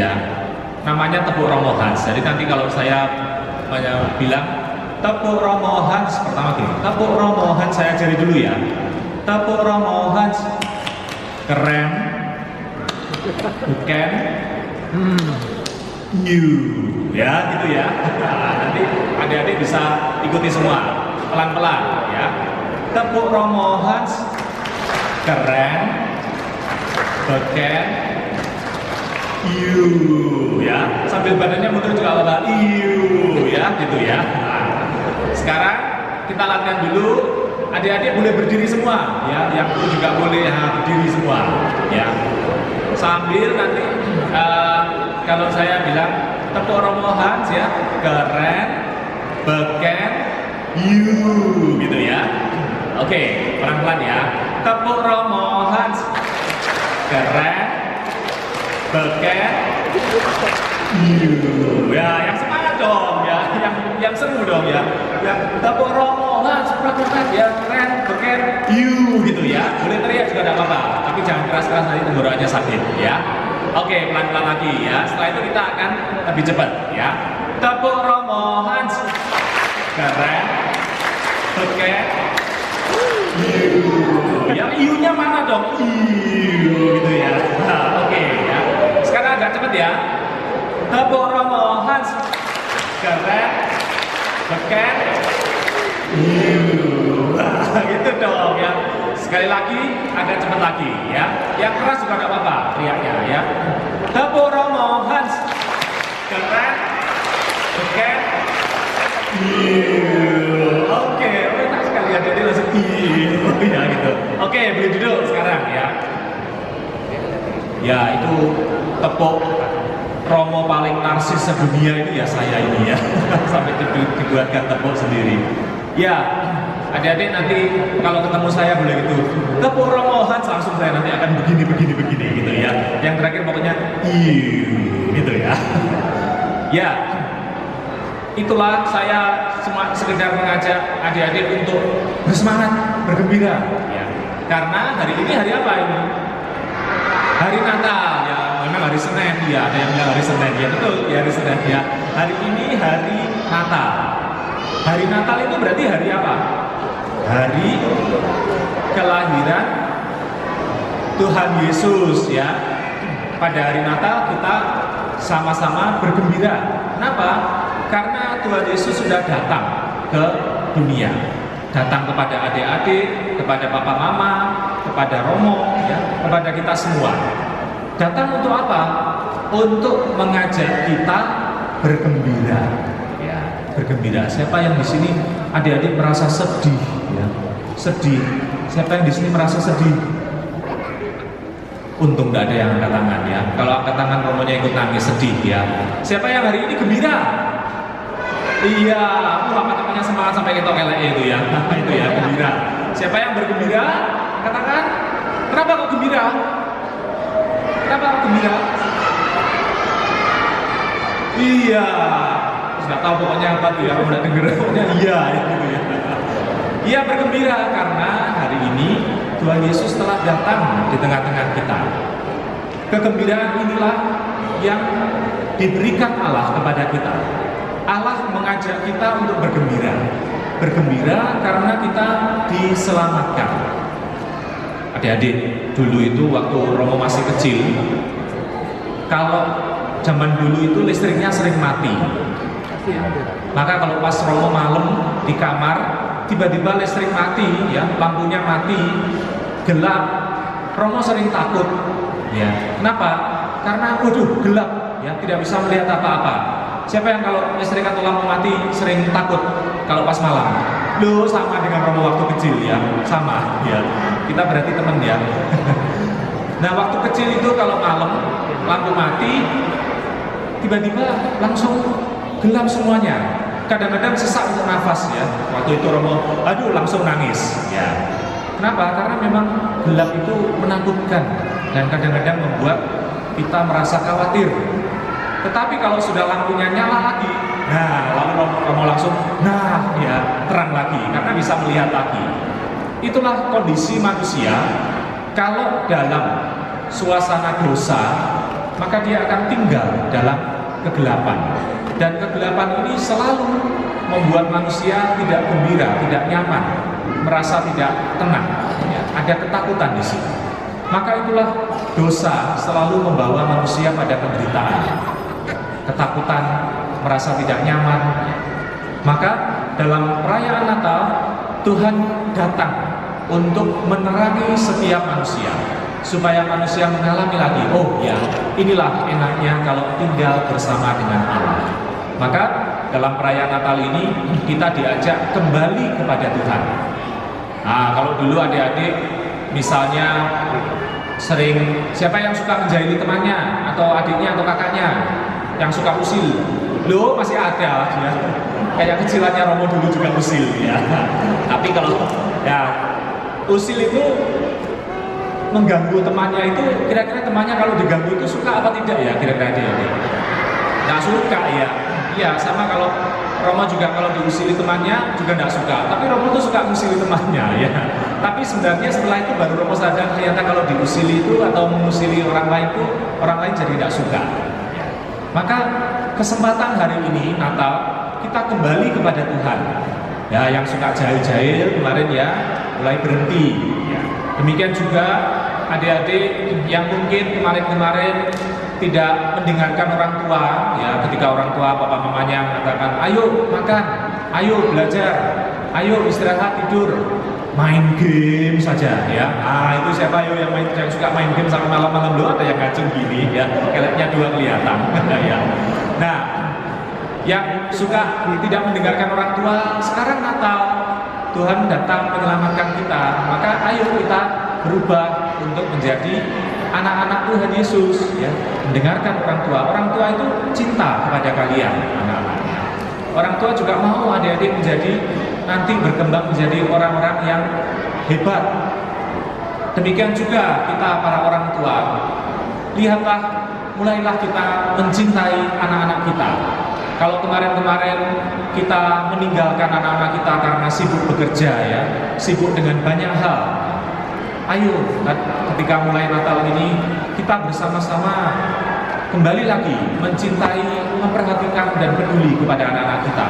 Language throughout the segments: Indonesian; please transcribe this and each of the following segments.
ya. Namanya tepuk Romo Hans. Jadi nanti kalau saya bilang tepuk Romo Hans, pertama gini, tepuk Romo Hans, saya ajari dulu ya. Tepuk Romo Hans, keren, bukan, new, ya gitu ya. Nanti adik-adik bisa ikuti semua, pelan-pelan ya. Tepuk Romo Hans, keren, bukan, ya. Sambil badannya mundur juga apa? Ya, gitu ya. Nah, sekarang kita latihan dulu. Adik-adik boleh berdiri semua, ya. Yang itu juga boleh berdiri semua, ya. Sambil nanti kalau saya bilang tepuk Romo Hans ya, keren, beken, gitu ya. Oke, pelan-pelan ya. Tepuk Romo Hans, keren, beken, ya. Yang semangat dong, ya. Yang seru dong ya. Yang tepuk Romo Hans, ya, keren, beken, gitu ya. Boleh teriak juga tidak apa-apa, tapi jangan keras-keras, nanti tenggorokannya sakit ya. Oke, pelan-pelan lagi ya. Setelah itu kita akan lebih cepat ya. Tepuk Romo Hans, keren, beken, yang iunya mana dong? Gitu ya. Nah, oke ya. Sekarang agak cepet ya. Tepuk Romo Hans, keren, beken, gitu dong ya. Sekali lagi, agak cepet lagi ya. Yang keras juga nggak apa-apa teriaknya ya. Tepuk Romo Hans, keren, beken, oke, enak sekali ya, jadi langsung ya gitu. Oke, boleh duduk sekarang ya. Ya, itu tepuk Romo paling narsis sedunia ini ya saya ini ya. Sampai dibuatkan tepuk sendiri. Ya, adik-adik nanti kalau ketemu saya boleh gitu. Tepuk Romo Hans, langsung saya nanti akan begini gitu ya. Yang terakhir pokoknya gitu ya. Ya. Itulah saya sekedar mengajak adik-adik untuk bersemangat, bergembira ya. Karena hari ini hari apa ini? Hari Natal ya, memang hari Senin ya, ada yang bilang hari Senin ya, betul ya, hari Senin ya. Hari ini hari Natal. Hari Natal itu berarti hari apa? Hari kelahiran Tuhan Yesus ya. Pada hari Natal kita sama-sama bergembira. Kenapa? Karena Tuhan Yesus sudah datang ke dunia, datang kepada adik-adik, kepada papa mama, kepada Romo, ya, kepada kita semua. Datang untuk apa? Untuk mengajak kita bergembira, ya, bergembira. Siapa yang di sini adik-adik merasa sedih, ya, sedih? Siapa yang di sini merasa sedih? Untung tidak ada yang angkat tangan ya. Kalau angkat tangan Romonya ikut nangis sedih ya. Siapa yang hari ini gembira? Iya, angkat tangannya semangat sampai ketok elek itu ya. Itu ya, gembira. Siapa yang bergembira? Katakan. Kenapa kok gembira? Kenapa kok gembira? Iya. Nggak tahu pokoknya apa tuh ya. Kalau udah denger pokoknya iya gitu ya. Iya, bergembira karena hari ini Tuhan Yesus telah datang di tengah-tengah kita. Kegembiraan inilah yang diberikan Allah kepada kita. Allah mengajak kita untuk bergembira. Bergembira karena kita diselamatkan. Adik-adik, dulu itu waktu Romo masih kecil, kalau zaman dulu itu listriknya sering mati. Maka kalau pas Romo malam di kamar, tiba-tiba listrik mati, ya, lampunya mati, gelap, Romo sering takut, ya. Kenapa? Karena waduh gelap, ya, tidak bisa melihat apa-apa. Siapa yang kalau listrik atau lampu mati sering takut kalau pas malam? Loh, sama dengan Romo waktu kecil ya, sama, ya. Kita berarti teman ya. Nah, waktu kecil itu kalau malam lampu mati, tiba-tiba langsung gelap semuanya. Kadang-kadang sesak untuk nafas ya. Waktu itu Romo, aduh, langsung nangis ya. Kenapa? Karena memang gelap itu menakutkan dan kadang-kadang membuat kita merasa khawatir. Tetapi kalau sudah lampunya nyala lagi, nah lalu Romo langsung, nah ya, terang lagi karena bisa melihat lagi. Itulah kondisi manusia kalau dalam suasana dosa maka dia akan tinggal dalam kegelapan. Dan kegelapan ini selalu membuat manusia tidak gembira, tidak nyaman, merasa tidak tenang. Ya, ada ketakutan di sini. Maka itulah dosa selalu membawa manusia pada penderitaan, ketakutan, merasa tidak nyaman. Maka dalam perayaan Natal, Tuhan datang untuk menerangi setiap manusia, supaya manusia mengalami lagi, oh ya, inilah enaknya kalau tinggal bersama dengan Allah. Maka dalam perayaan Natal ini kita diajak kembali kepada Tuhan. Nah, kalau dulu adik-adik misalnya sering, siapa yang suka menjahili temannya atau adiknya atau kakaknya yang suka usil? Loh, masih ada ya. Kayak kecilannya Romo dulu juga usil ya. Tapi kalau ya usil itu mengganggu temannya itu, kira-kira temannya kalau diganggu itu suka apa tidak ya, kira-kira dia? Nggak suka ya. Iya, sama kalau Romo juga kalau diusili temannya juga nggak suka. Tapi Romo tuh suka mengusili temannya ya. Tapi sebenarnya setelah itu baru Romo sadar ternyata kalau diusili itu atau mengusili orang lain itu, orang lain jadi tidak suka. Maka kesempatan hari ini Natal kita kembali kepada Tuhan. Ya, yang suka jahil-jahil kemarin ya mulai berhenti. Ya. Demikian juga adik-adik yang mungkin kemarin-kemarin tidak mendengarkan orang tua, ya ketika orang tua papa mamanya mengatakan, ayo makan, ayo belajar, ayo istirahat tidur, main game saja, ya. Nah itu siapa yang suka main game sampai malam-malam, loh ada yang ngacung gini, ya, keleknya dua kelihatan, ya. Nah, yang suka tidak mendengarkan orang tua, sekarang Natal, Tuhan datang menyelamatkan kita, maka ayo kita berubah untuk menjadi anak-anak Tuhan Yesus, ya, mendengarkan orang tua. Orang tua itu cinta kepada kalian, anak-anaknya. Orang tua juga mau adik-adik menjadi nanti berkembang menjadi orang-orang yang hebat. Demikian juga kita para orang tua. Lihatlah, mulailah kita mencintai anak-anak kita. Kalau kemarin-kemarin kita meninggalkan anak-anak kita karena sibuk bekerja, ya, sibuk dengan banyak hal. Ayo, ketika mulai Natal ini kita bersama-sama kembali lagi mencintai, memperhatikan dan peduli kepada anak-anak kita.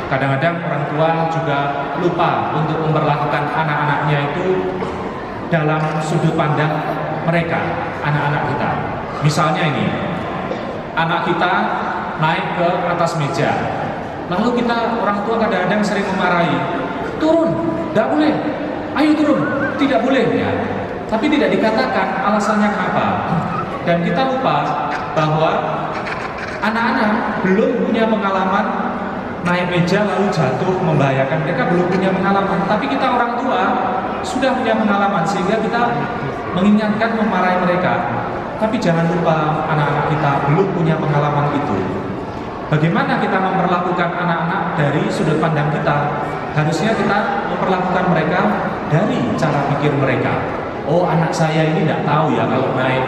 Kadang-kadang orang tua juga lupa untuk memperlakukan anak-anaknya itu dalam sudut pandang mereka, anak-anak kita. Misalnya ini, anak kita naik ke atas meja, lalu kita orang tua kadang-kadang sering memarahi, turun, tidak boleh, ayo turun, tidak boleh ya. Tapi tidak dikatakan alasannya kenapa. Dan kita lupa bahwa anak-anak belum punya pengalaman naik meja lalu jatuh membahayakan, mereka belum punya pengalaman. Tapi kita orang tua sudah punya pengalaman, sehingga kita mengingatkan, memarahi mereka. Tapi jangan lupa anak-anak kita belum punya pengalaman itu. Bagaimana kita memperlakukan anak-anak dari sudut pandang kita? Harusnya kita memperlakukan mereka dari cara pikir mereka. Oh, anak saya ini tidak tahu ya kalau naik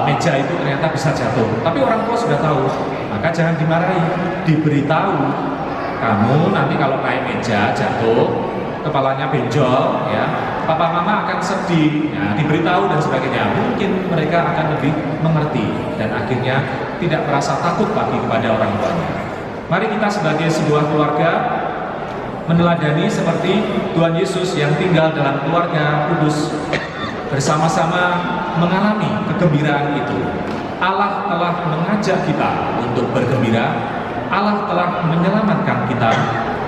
meja itu ternyata bisa jatuh. Tapi orang tua sudah tahu, maka jangan dimarahi, diberitahu. Kamu nanti kalau naik meja jatuh, kepalanya benjol, ya, papa mama akan sedih, ya, diberitahu dan sebagainya. Mungkin mereka akan lebih mengerti dan akhirnya tidak merasa takut lagi kepada orang tuanya. Mari kita sebagai sebuah keluarga meneladani seperti Tuhan Yesus yang tinggal dalam keluarga kudus, bersama-sama mengalami kegembiraan itu. Allah telah mengajak kita untuk bergembira. Allah telah menyelamatkan kita.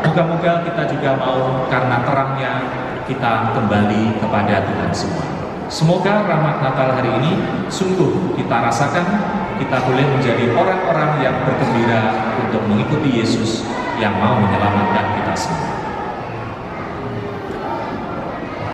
Moga-moga kita juga mau karena terangnya kita kembali kepada Tuhan semua. Semoga rahmat Natal hari ini sungguh kita rasakan, kita boleh menjadi orang-orang yang bergembira untuk mengikuti Yesus yang mau menyelamatkan kita semua.